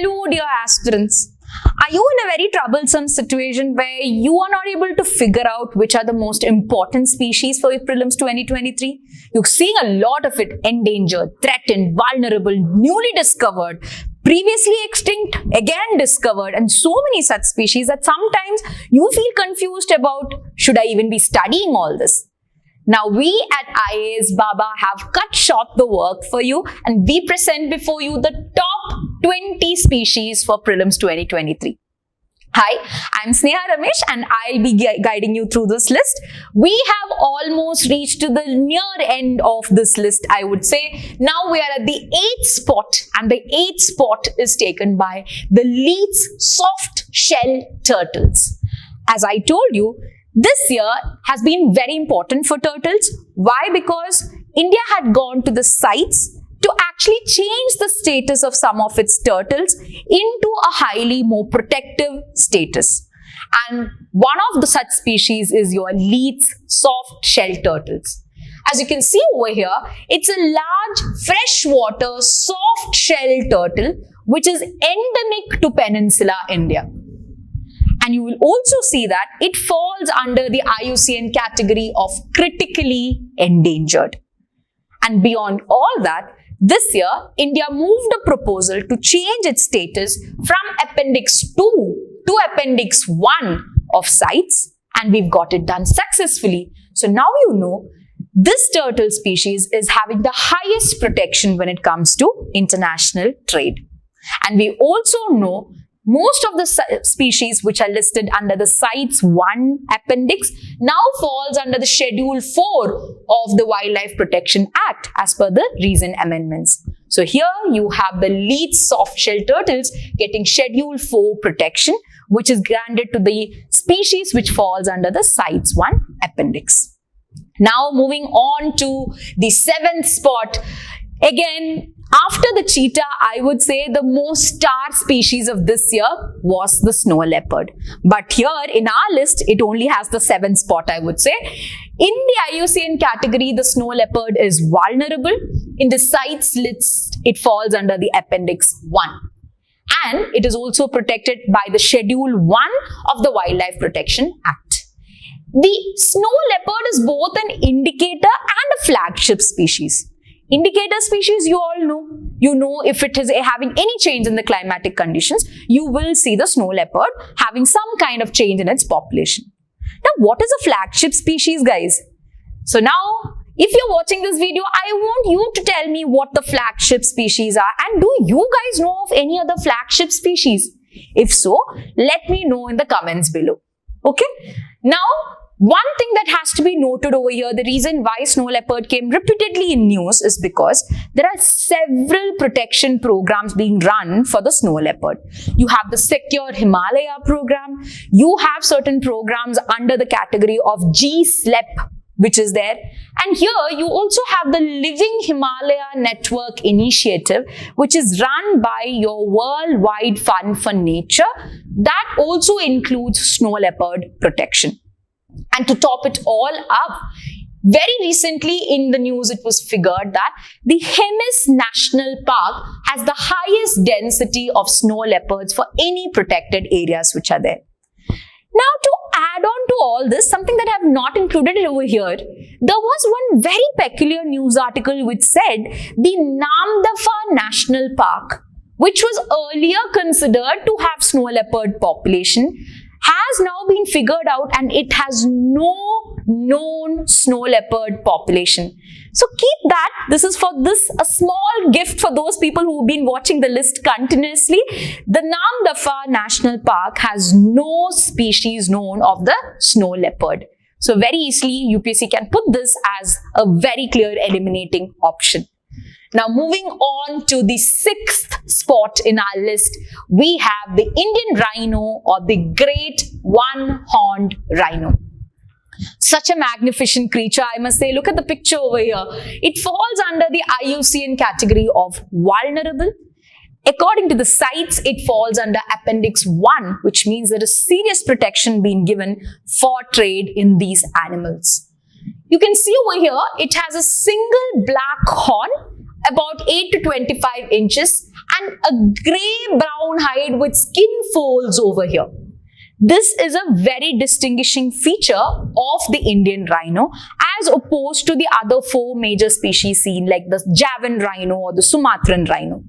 Hello dear aspirants. Are you in a very troublesome situation where you are not able to figure out which are the most important species for your prelims 2023? You're seeing a lot of it: endangered, threatened, vulnerable, newly discovered, previously extinct, again discovered, and so many such species that sometimes you feel confused about, should I even be studying all this? Now we at IAS Baba have cut short the work for you and we present before you the top 20 species for prelims 2023. Hi, I'm Sneha Ramesh and I'll be guiding you through this list. We have almost reached to the near end of this list, I would say. Now we are at the 8th spot, and the 8th spot is taken by the Leeds soft shell turtles. As I told you, this year has been very important for turtles. Why? Because India had gone to the sites to actually change the status of some of its turtles into a highly more protective status. And one of the such species is your Leeds soft shell turtles. As you can see over here, it's a large freshwater soft shell turtle which is endemic to Peninsula India. And you will also see that it falls under the IUCN category of critically endangered. And beyond all that, this year, India moved a proposal to change its status from Appendix 2 to Appendix 1 of CITES, and we've got it done successfully. So now you know this turtle species is having the highest protection when it comes to international trade. And we also know most of the species which are listed under the CITES 1 appendix now falls under the Schedule 4 of the Wildlife Protection Act as per the recent amendments. So here you have the Leeds softshell turtles getting Schedule 4 protection, which is granted to the species which falls under the CITES 1 appendix. Now moving on to the 7th spot. Again, after the cheetah, I would say the most star species of this year was the snow leopard. But here in our list, it only has the 7th spot, I would say. In the IUCN category, the snow leopard is vulnerable. In the CITES list, it falls under the Appendix 1. And it is also protected by the Schedule 1 of the Wildlife Protection Act. The snow leopard is both an indicator and a flagship species. Indicator species, you all know. You know if it is having any change in the climatic conditions, you will see the snow leopard having some kind of change in its population. Now, what is a flagship species, guys? So now, if you're watching this video, I want you to tell me what the flagship species are, and do you guys know of any other flagship species? If so, let me know in the comments below. Okay? Now, one thing that has to be noted over here, the reason why snow leopard came repeatedly in news is because there are several protection programs being run for the snow leopard. You have the Secure Himalaya program. You have certain programs under the category of GSLEP, which is there. And here you also have the Living Himalaya Network Initiative, which is run by your Worldwide Fund for Nature. That also includes snow leopard protection. And to top it all up, very recently in the news it was figured that the Hemis National Park has the highest density of snow leopards for any protected areas which are there. Now to add on to all this, something that I have not included over here, there was one very peculiar news article which said the Namdapha National Park, which was earlier considered to have snow leopard population, has now been figured out and it has no known snow leopard population. So keep that. This is for a small gift for those people who have been watching the list continuously. The Namdapha National Park has no species known of the snow leopard. So very easily UPSC can put this as a very clear eliminating option. Now moving on to the 6th spot in our list, we have the Indian rhino or the great one-horned rhino. Such a magnificent creature, I must say. Look at the picture over here. It falls under the IUCN category of vulnerable. According to the CITES, it falls under Appendix 1, which means there is serious protection being given for trade in these animals. You can see over here, it has a single black horn about 8 to 25 inches, and a grey-brown hide with skin folds over here. This is a very distinguishing feature of the Indian rhino as opposed to the other 4 major species seen like the Javan rhino or the Sumatran rhino.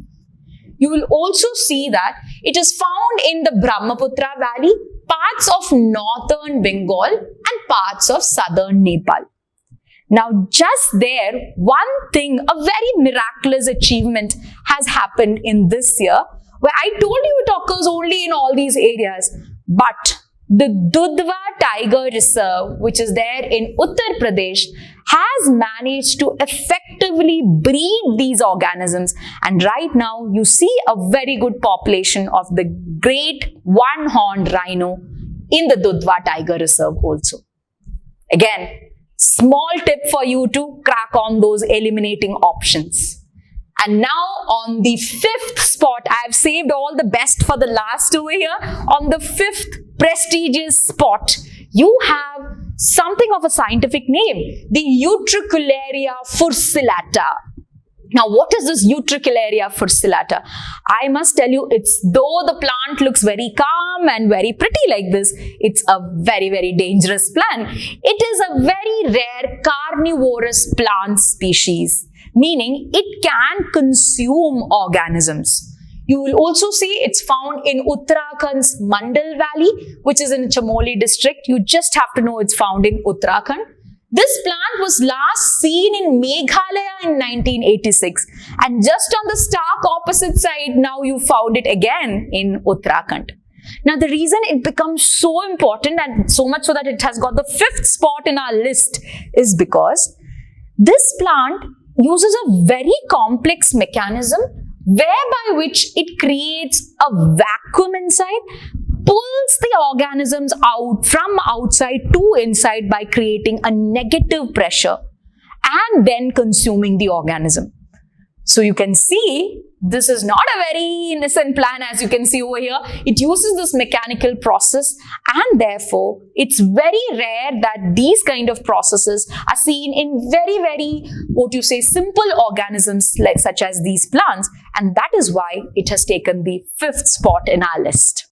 You will also see that it is found in the Brahmaputra Valley, parts of northern Bengal and parts of southern Nepal. Now just there, one thing, a very miraculous achievement has happened in this year where I told you it occurs only in all these areas, but the Dudhwa Tiger Reserve, which is there in Uttar Pradesh, has managed to effectively breed these organisms, and right now you see a very good population of the great one-horned rhino in the Dudhwa Tiger Reserve also. Again, small tip for you to crack on those eliminating options. And now on the 5th spot, I have saved all the best for the last over here. On the 5th prestigious spot, you have something of a scientific name, the Uricularia fusillata. Now, what is this Uricularia fusillata? I must tell you, though the plant looks very calm and very pretty like this, it's a very, very dangerous plant. It is a very rare carnivorous plant species, meaning it can consume organisms. You will also see it's found in Uttarakhand's Mandal Valley, which is in Chamoli district. You just have to know it's found in Uttarakhand. This plant was last seen in Meghalaya in 1986, and just on the stark opposite side, now you found it again in Uttarakhand. Now, the reason it becomes so important, and so much so that it has got the 5th spot in our list, is because this plant uses a very complex mechanism whereby which it creates a vacuum inside, pulls the organisms out from outside to inside by creating a negative pressure and then consuming the organism. So you can see this is not a very innocent plan, as you can see over here. It uses this mechanical process, and therefore it's very rare that these kind of processes are seen in very simple organisms such as these plants, and that is why it has taken the 5th spot in our list.